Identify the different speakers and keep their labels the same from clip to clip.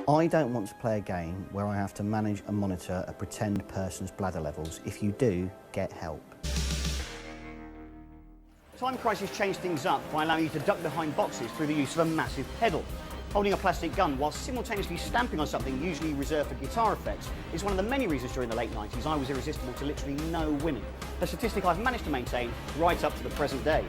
Speaker 1: I don't want to play a game where I have to manage and monitor a pretend person's bladder levels. If you do, get help. Time Crisis changed things up by allowing you to duck behind boxes through the use of a massive pedal. Holding a plastic gun while simultaneously stamping on something usually reserved for guitar effects is one of the many reasons during the late 90s I was irresistible to literally no winning. A statistic I've managed to maintain right up to the present day.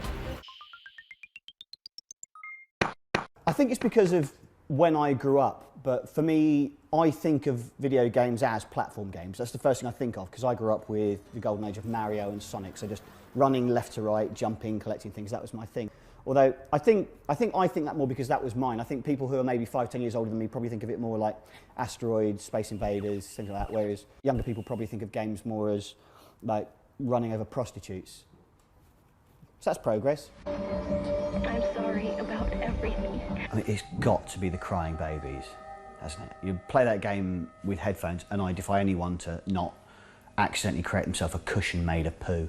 Speaker 1: I think it's because of when I grew up, but for me, I think of video games as platform games. That's the first thing I think of, because I grew up with the golden age of Mario and Sonic, so just running left to right, jumping, collecting things, that was my thing. Although I think that more because that was mine. I think people who are maybe 5, 10 years older than me probably think of it more like Asteroids, Space Invaders, things like that, whereas younger people probably think of games more as like running over prostitutes. So that's progress.
Speaker 2: I'm sorry about everything.
Speaker 1: I mean, it's got to be the crying babies, hasn't it? You play that game with headphones and I defy anyone to not accidentally create himself a cushion made of poo.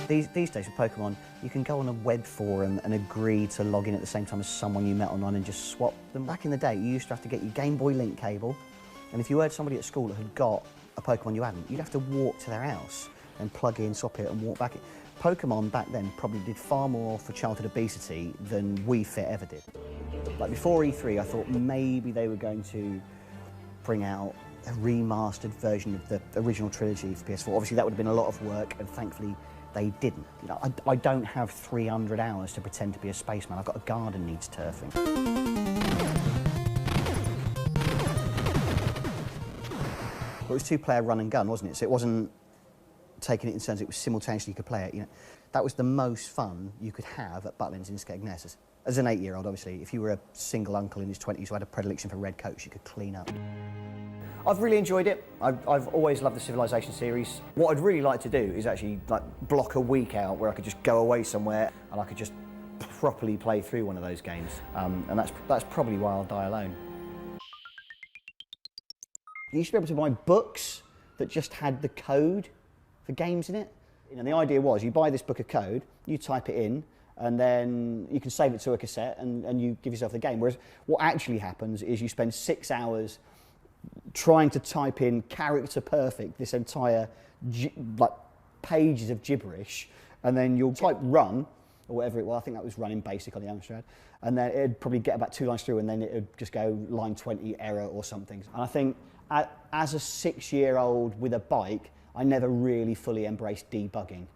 Speaker 1: These days with Pokemon, you can go on a web forum and agree to log in at the same time as someone you met online and just swap them. Back in the day, you used to have to get your Game Boy Link cable, and if you heard somebody at school that had got a Pokemon you hadn't, you'd have to walk to their house and plug in, swap it, and walk back. Pokemon back then probably did far more for childhood obesity than Wii Fit ever did. Like before E3, I thought maybe they were going to bring out a remastered version of the original trilogy for PS4. Obviously, that would have been a lot of work, and thankfully, they didn't. You know, I don't have 300 hours to pretend to be a spaceman. I've got a garden needs turfing. Well, it was two-player run and gun, wasn't it? So it wasn't taking it in turns, it was simultaneously you could play it. You know, that was the most fun you could have at Butlins in Skegness. As an 8-year-old, obviously, if you were a single uncle in his 20s who had a predilection for red coats, you could clean up. I've really enjoyed it. I've always loved the Civilization series. What I'd really like to do is actually like block a week out where I could just go away somewhere and I could just properly play through one of those games. And that's probably why I'll die alone. You used to be able to buy books that just had the code for games in it. You know, the idea was you buy this book of code, you type it in, and then you can save it to a cassette and you give yourself the game. Whereas what actually happens is you spend 6 hours trying to type in character perfect this entire like pages of gibberish, and then you'll type run or whatever it was. I think that was run in BASIC on the Amstrad, and then it'd probably get about 2 lines through, and then it'd just go line 20 error or something. And I think as a 6-year-old with a bike, I never really fully embraced debugging.